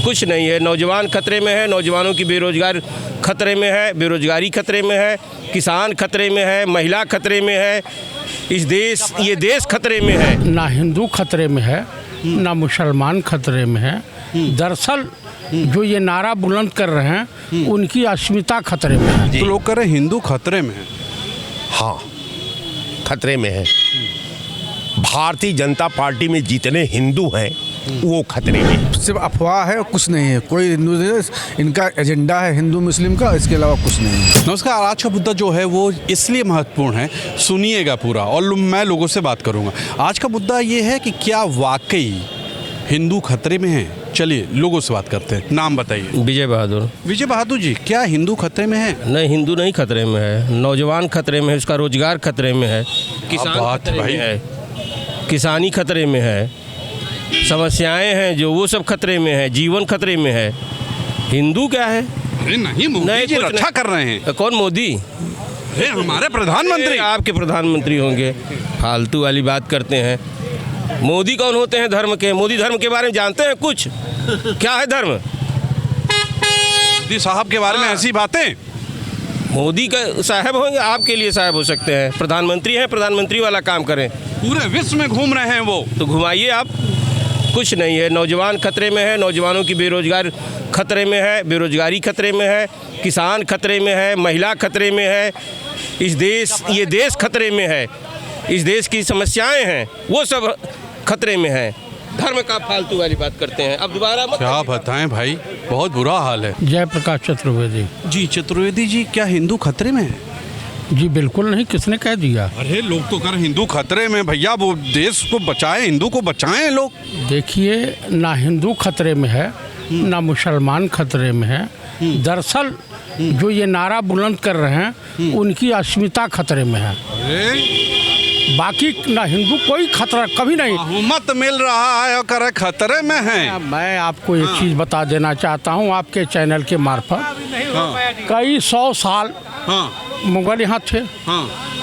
कुछ नहीं है। नौजवान खतरे में है, नौजवानों की बेरोजगार खतरे में है, बेरोजगारी खतरे में है, किसान खतरे में है, महिला खतरे में है, ये देश खतरे में है। ना हिंदू खतरे में है, ना मुसलमान खतरे में है। दरअसल जो ये नारा बुलंद कर रहे हैं उनकी अस्मिता खतरे में है। तो लोग कह रहे हैं हिंदू खतरे में है। हाँ, खतरे में है। भारतीय जनता पार्टी में जितने हिंदू हैं वो खतरे में है। सिर्फ अफवाह है और कुछ नहीं है। कोई हिंदू, इनका एजेंडा है हिंदू मुस्लिम का, इसके अलावा कुछ नहीं है। नमस्कार। आज का मुद्दा जो है वो इसलिए महत्वपूर्ण है, सुनिएगा पूरा, और मैं लोगों से बात करूंगा। आज का मुद्दा ये है कि क्या वाकई हिंदू खतरे में हैं। चलिए लोगों से बात करते हैं। नाम बताइए। विजय बहादुर। विजय बहादुर जी, क्या हिंदू खतरे में है? नहीं, हिंदू नहीं खतरे में है, नौजवान खतरे में है, उसका रोजगार खतरे में है, किसान बात खतरे भाई। में है, किसानी खतरे में है, समस्याएं हैं जो वो सब खतरे में है, जीवन खतरे में है। हिंदू क्या है? अरे नहीं, मोदी जी कुछ रक्षा नहीं। कर रहे हैं। कौन मोदी? अरे हमारे प्रधानमंत्री। आपके प्रधानमंत्री होंगे, फालतू वाली बात करते हैं। मोदी कौन होते हैं धर्म के? मोदी धर्म के बारे में जानते हैं कुछ? क्या है धर्म? मोदी साहब के बारे में ऐसी बातें। मोदी का साहब होंगे, आपके लिए साहब हो सकते हैं। प्रधानमंत्री हैं, प्रधानमंत्री वाला काम करें। पूरे विश्व में घूम रहे हैं वो। तो घुमाइए आप। कुछ नहीं है। नौजवान खतरे में है, नौजवानों की बेरोजगार खतरे में है, बेरोजगारी खतरे में है, किसान खतरे में है, महिला खतरे में है, ये देश खतरे में है, इस देश की समस्याएं हैं वो सब खतरे में है। धर्म का फालतू वाली बात करते हैं। अब दोबारा मत। क्या बताएं भाई, बहुत बुरा हाल है। जयप्रकाश चतुर्वेदी जी चतुर्वेदी जी, क्या हिंदू खतरे में है? जी बिल्कुल नहीं, किसने कह दिया? अरे लोग तो कर हिंदू खतरे में। भैया वो देश को बचाएं, हिंदू को बचाएं लोग। देखिए, ना हिंदू खतरे में है, ना मुसलमान खतरे में है। दरअसल जो ये नारा बुलंद कर रहे हैं उनकी अस्मिता खतरे में है। बाकी ना हिंदू कोई खतरा कभी नहीं। बहुमत मिल रहा है और करे खतरे में है। मैं आपको एक चीज़ बता देना चाहता हूँ आपके चैनल के मार्फत। कई 100 साल मुगल यहाँ थे,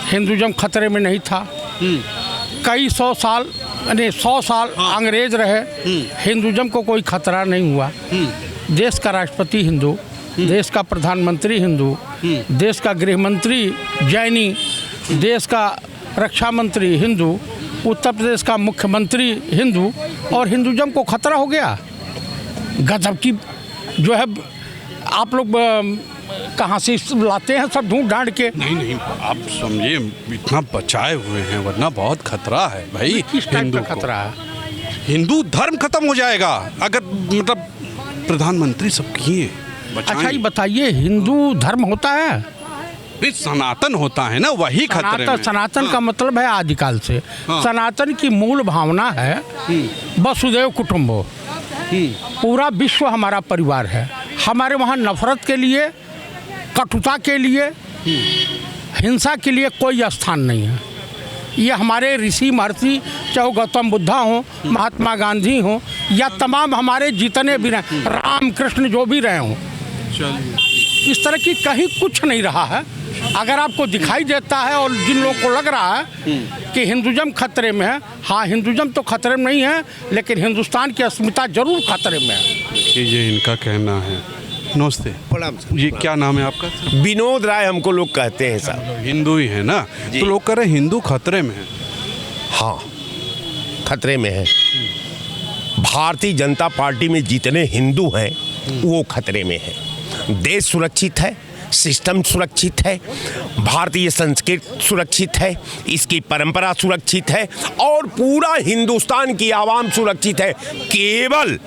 हिंदुज़म खतरे में नहीं था। कई 100 साल यानी 100 साल अंग्रेज रहे, हिंदुज़म को कोई खतरा नहीं हुआ। देश का राष्ट्रपति हिंदू, देश का प्रधानमंत्री हिंदू, देश का गृह मंत्री जैनी, देश का रक्षा मंत्री हिंदू, उत्तर प्रदेश का मुख्यमंत्री हिंदू, और हिंदुज़म को खतरा हो गया। गजब की जो है, आप लोग कहाँ से लाते हैं सब ढूंढ ढांड के? नहीं, आप समझिए, इतना बचाए हुए हैं, वरना बहुत खतरा है भाई। किस टाइप हिंदू का को खतरा है? हिंदू धर्म खत्म हो जाएगा अगर मतलब प्रधानमंत्री सब किए बचाएं। अच्छा ये बताइए, हिंदू धर्म होता है? नहीं, सनातन होता है ना, वही खतरे में। सनातन का मतलब है आदिकाल से। सनातन की मूल भावना है वसुदेव कुटुंबो। पूरा विश्व हमारा परिवार है। हमारे वहाँ नफरत के लिए, कटुता के लिए, हिंसा के लिए कोई स्थान नहीं है। ये हमारे ऋषि महर्षि, चाहे गौतम बुद्धा हो, महात्मा गांधी हो, या तमाम हमारे जितने भी रहे, राम कृष्ण जो भी रहे हों, इस तरह की कहीं कुछ नहीं रहा है। अगर आपको दिखाई देता है और जिन लोगों को लग रहा है कि हिंदुज़म खतरे में है, हाँ, हिंदुज़म तो खतरे में नहीं है, लेकिन हिंदुस्तान की अस्मिता जरूर खतरे में है। ये इनका कहना है। नमस्ते। प्रणाम सर। जी क्या नाम है आपका? विनोद राय हमको लोग कहते हैं साहब। हिंदू ही है ना? तो लोग कह रहे हैं हिंदू खतरे में है। हाँ, खतरे में है। भारतीय जनता पार्टी में जितने हिंदू हैं वो खतरे में है। देश सुरक्षित है, सिस्टम सुरक्षित है, भारतीय संस्कृति सुरक्षित है, इसकी परंपरा सुरक्षित है, और पूरा हिंदुस्तान की आवाम सुरक्षित है। केवल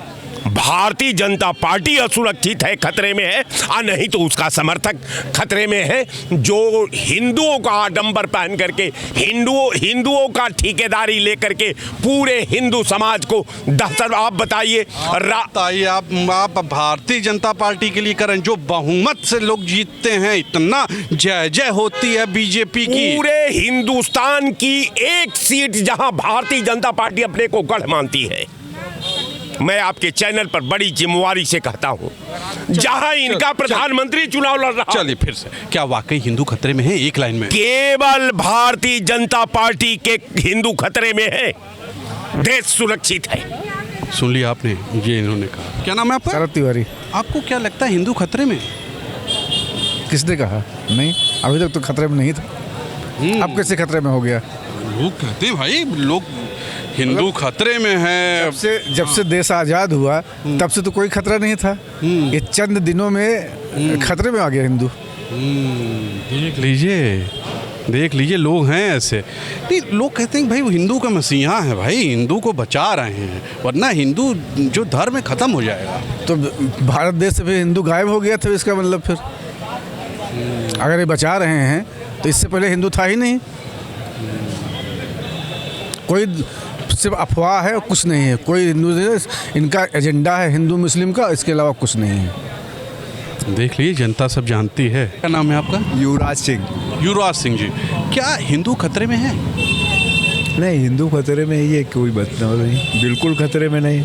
भारतीय जनता पार्टी असुरक्षित है, खतरे में है, और नहीं तो उसका समर्थक खतरे में है, जो हिंदुओं का आडंबर पहन करके, हिंदुओं का ठेकेदारी लेकर के पूरे हिंदू समाज को दहशत। आप बताइए आप भारतीय जनता पार्टी के लिए करें, जो बहुमत से लोग जीतते हैं, इतना जय जय होती है बीजेपी की। पूरे हिंदुस्तान की एक सीट जहां भारतीय जनता पार्टी अपने को गढ़ मानती है, मैं आपके चैनल पर बड़ी जिम्मेवारी से कहता हूं, जहां इनका प्रधानमंत्री चुनाव लड़ रहा। चलिए फिर से, क्या वाकई हिंदू खतरे में है? एक लाइन में। केवल भारतीय जनता पार्टी के हिंदू खतरे में है, देश सुरक्षित है। सुन लिया आपने, ये इन्होंने कहा। क्या नाम है आपका? शरद तिवारी। आपको क्या लगता है हिंदू खतरे में? किसने कहा? नहीं, अभी तक तो खतरे में नहीं था। अब कैसे खतरे में हो गया? लोग कहते हैं भाई, लोग हिंदू खतरे में है। जब से देश आज़ाद हुआ तब से तो कोई खतरा नहीं था। ये चंद दिनों में खतरे में आ गया हिंदू। देख लीजिए लोग हैं ऐसे। नहीं, लोग कहते हैं भाई वो हिंदू का मसीहा है, भाई हिंदू को बचा रहे हैं, वरना हिंदू जो धर्म है ख़त्म हो जाएगा। तो भारत देश से फिर हिंदू गायब हो गया था, इसका मतलब फिर अगर ये बचा रहे हैं तो इससे पहले हिंदू था ही नहीं। कोई सिर्फ अफवाह है और कुछ नहीं है। कोई हिंदू, इनका एजेंडा है हिंदू मुस्लिम का, इसके अलावा कुछ नहीं है। देख लीजिए, जनता सब जानती है। क्या नाम है आपका? युवराज सिंह। युवराज सिंह जी, क्या हिंदू खतरे में है? नहीं, हिंदू खतरे में ही है, कोई बात नहीं, बिल्कुल खतरे में नहीं।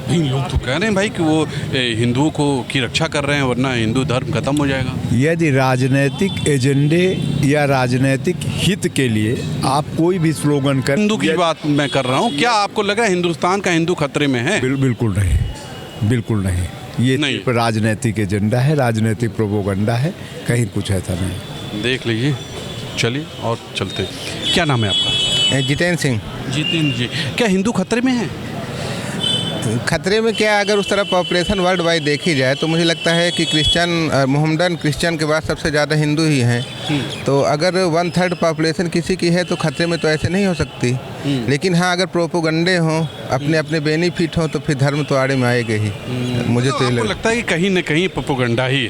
नहीं, लोग तो कह रहे हैं भाई कि वो हिंदुओं को की रक्षा कर रहे हैं, वरना हिंदू धर्म खत्म हो जाएगा। यदि राजनीतिक एजेंडे या राजनीतिक हित के लिए आप कोई भी स्लोगन कर, हिंदू की बात मैं कर रहा हूँ, क्या आपको लगा हिंदुस्तान का हिंदू खतरे में है? बिल्कुल नहीं, बिल्कुल नहीं। ये नहीं। सिर्फ राजनीतिक एजेंडा है, राजनीतिक प्रोपोगंडा है, कहीं कुछ ऐसा नहीं। देख लीजिए, चलिए और चलते। क्या नाम है आपका? जितेंद्र सिंह। जितेंद्र जी, क्या हिंदू खतरे में है? खतरे में क्या, अगर उस तरह पॉपुलेशन वर्ल्ड वाइड देखी जाए तो मुझे लगता है कि मोहम्मदन क्रिश्चियन के बाद सबसे ज़्यादा हिंदू ही हैं। तो अगर 1/3 पॉपुलेशन किसी की है तो खतरे में तो ऐसे नहीं हो सकती। लेकिन हाँ, अगर प्रोपोगंडे हों, अपने अपने बेनिफिट हों, तो फिर धर्म तो आड़े में आएगा ही। मुझे तो आपको लगता है कि कहीं न कहीं प्रोपोगंडा ही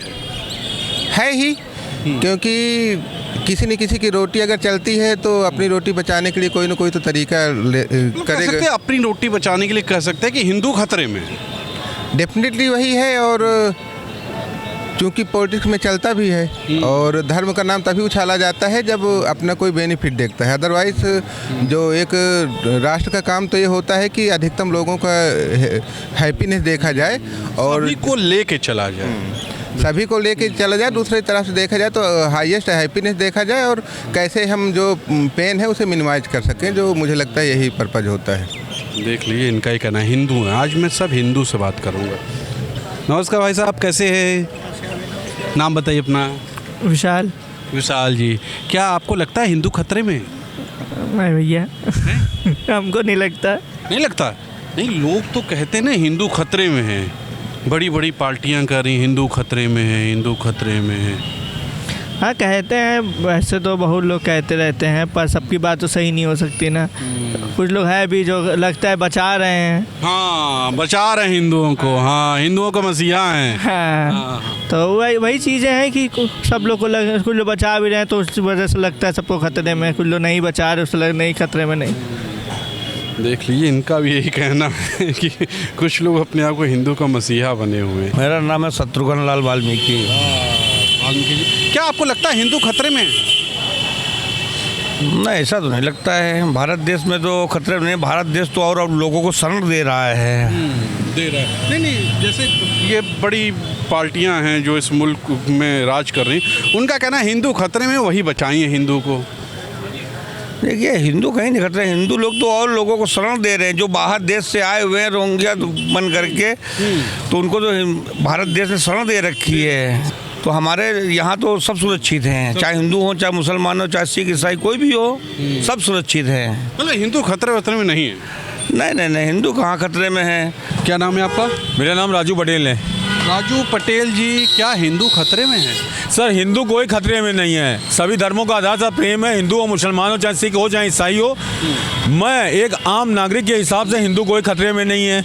है ही, क्योंकि किसी न किसी की रोटी अगर चलती है तो अपनी रोटी बचाने के लिए कोई ना कोई तो तरीका करेगा। अपनी रोटी बचाने के लिए कह सकते हैं कि हिंदू खतरे में है। डेफिनेटली वही है, और चूँकि पॉलिटिक्स में चलता भी है, और धर्म का नाम तभी उछाला जाता है जब अपना कोई बेनिफिट देखता है। अदरवाइज जो एक राष्ट्र का काम तो ये होता है कि अधिकतम लोगों का हैप्पीनेस देखा जाए और सभी को लेके चला जाए, सभी को लेके चला जाए। दूसरी तरफ से देखा जाए तो हाईएस्ट हैप्पीनेस देखा जाए, और कैसे हम जो पेन है उसे मिनिमाइज कर सकें, जो मुझे लगता है यही पर्पज होता है। देख लीजिए, इनका ही कहना है हिंदू है। आज मैं सब हिंदू से बात करूंगा। नमस्कार भाई साहब, कैसे हैं? नाम बताइए अपना। विशाल। विशाल जी, क्या आपको लगता है हिंदू खतरे में? नहीं भैया, हमको नहीं लगता। नहीं लगता? नहीं, लोग तो कहते हैं ना हिंदू खतरे में है, बड़ी बड़ी पार्टियां कर रही हिंदू खतरे में है, हिंदू खतरे में है। हाँ, कहते हैं, वैसे तो बहुत लोग कहते रहते हैं, पर सबकी बात तो सही नहीं हो सकती ना। कुछ लोग हैं भी जो लगता है बचा रहे हैं। हाँ, बचा रहे हैं हिंदुओं को। हाँ, हिंदुओं का मसीहा हैं। हाँ, तो वही चीज़ें हैं कि सब लोग को कुछ लोग बचा भी रहे हैं तो उस वजह से लगता है सबको खतरे में, कुछ लोग नहीं बचा रहे उससे नहीं खतरे में नहीं। देख लीजिए, इनका भी यही कहना है कि कुछ लोग अपने आप को हिंदू का मसीहा बने हुए हैं। मेरा नाम है शत्रुघ्न लाल वाल्मीकि। वाल्मीकि जी, क्या आपको लगता है हिंदू खतरे में? नहीं, ऐसा तो नहीं लगता है। भारत देश में तो खतरे में नहीं, भारत देश तो और लोगों को शरण दे रहा है। दे रहा है। नहीं, जैसे ये बड़ी पार्टियां हैं जो इस मुल्क में राज कर रही, उनका कहना है हिंदू खतरे में, वही बचाइए हिंदू को। देखिए, हिंदू कहीं नहीं खतरे, हिंदू लोग तो और लोगों को शरण दे रहे हैं जो बाहर देश से आए हुए हैं रोहिंग्या बन करके, तो उनको तो भारत देश ने शरण दे रखी है। तो हमारे यहाँ तो सब सुरक्षित हैं, चाहे हिंदू हो, चाहे मुसलमान हो, चाहे सिख ईसाई कोई भी हो, सब सुरक्षित हैं। मतलब हिंदू खतरे वतरे में नहीं है? नहीं, हिंदू कहाँ खतरे में है। क्या नाम है आपका? मेरा नाम राजू पटेल है। राजू पटेल जी, क्या हिंदू खतरे में है? सर, हिंदू कोई खतरे में नहीं है। सभी धर्मों का आधार प्रेम है, हिंदू हो, मुसलमान हो, चाहे सिख हो, चाहे ईसाई हो। मैं एक आम नागरिक के हिसाब से हिंदू कोई खतरे में नहीं है।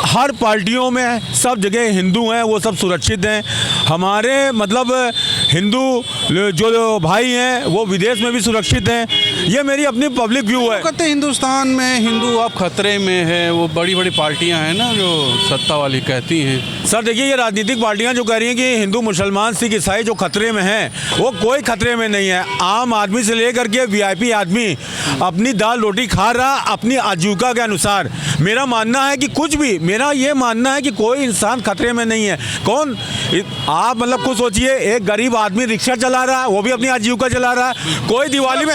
हर पार्टियों में सब जगह हिंदू हैं, वो सब सुरक्षित हैं। हमारे मतलब हिंदू जो भाई हैं वो विदेश में भी सुरक्षित हैं। ये मेरी अपनी पब्लिक व्यू है। कहते हैं हिंदुस्तान में हिंदू अब खतरे में है, वो बड़ी बड़ी पार्टियां हैं ना जो सत्ता वाली कहती हैं। सर देखिए, ये राजनीतिक पार्टियां जो कह रही हैं कि हिंदू मुसलमान सिख ईसाई जो खतरे में हैं, वो कोई खतरे में नहीं है। आम आदमी से लेकर के वीआईपी आदमी अपनी दाल रोटी खा रहा अपनी आजीविका के अनुसार। मेरा मानना है कि मेरा ये मानना है कि कोई इंसान खतरे में नहीं है। कौन आप मतलब कुछ सोचिए, एक गरीब आदमी रिक्शा चला रहा है, वो भी अपनी आजीविका चला रहा है। कोई दिवाली में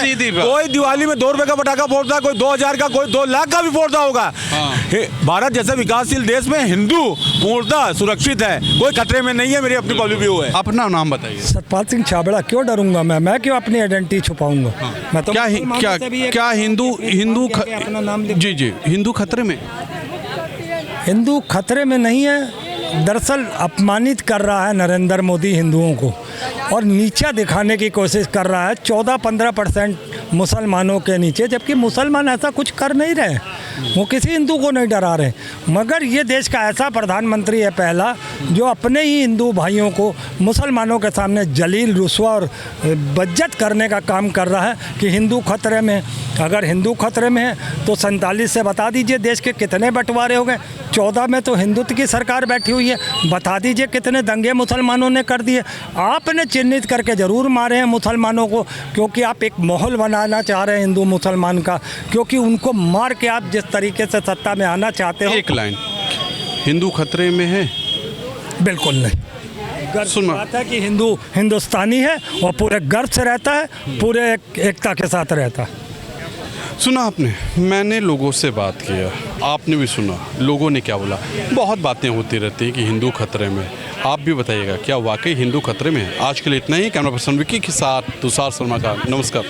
कोई दिवाली में 2 रुपए का पटाखा फोड़ता है, कोई 2000 का, कोई 2 लाख का भी फोड़ता होगा। भारत जैसे विकासशील देश में हिंदू पूर्णतः सुरक्षित है, कोई खतरे में नहीं है। मेरी अपनी पॉलिसी व्यू है। अपना नाम बताइए। सतपाल सिंह छाबड़ा। क्यों डरूंगा मैं क्यों अपनी आइडेंटिटी छुपाऊंगा? मैं तो क्या हिंदू अपना नाम जी हिंदू खतरे में? हिंदू खतरे में नहीं है। दरअसल अपमानित कर रहा है नरेंद्र मोदी हिंदुओं को और नीचा दिखाने की कोशिश कर रहा है 14-15% मुसलमानों के नीचे, जबकि मुसलमान ऐसा कुछ कर नहीं रहे, वो किसी हिंदू को नहीं डरा रहे। मगर ये देश का ऐसा प्रधानमंत्री है पहला जो अपने ही हिंदू भाइयों को मुसलमानों के सामने जलील, रुस्वा और बज्जत करने का काम कर रहा है कि हिंदू खतरे में। अगर हिंदू खतरे में है तो 47 से बता दीजिए देश के कितने बंटवारे हो गए। 14 में तो हिंदुत्व की सरकार बैठी हुई है, बता दीजिए कितने दंगे मुसलमानों ने कर दिए। आपने चिन्हित करके ज़रूर मारे हैं मुसलमानों को, क्योंकि आप एक माहौल बनाना चाह रहे हैं हिंदू मुसलमान का, क्योंकि उनको मार के आप जिस तरीके से सत्ता में आना चाहते हो। एक लाइन, हिंदू खतरे में है? बिल्कुल नहीं। गर्व की बात है कि हिंदू हिंदुस्तानी है और पूरे गर्व से रहता है, पूरे एकता के साथ रहता है। सुना आपने, मैंने लोगों से बात किया, आपने भी सुना लोगों ने क्या बोला। बहुत बातें होती रहती हैं कि हिंदू खतरे में। आप भी बताइएगा क्या वाकई हिंदू खतरे में है? आज के लिए इतना ही। कैमरा पर्सन विक्की के साथ तुषार शर्मा का नमस्कार।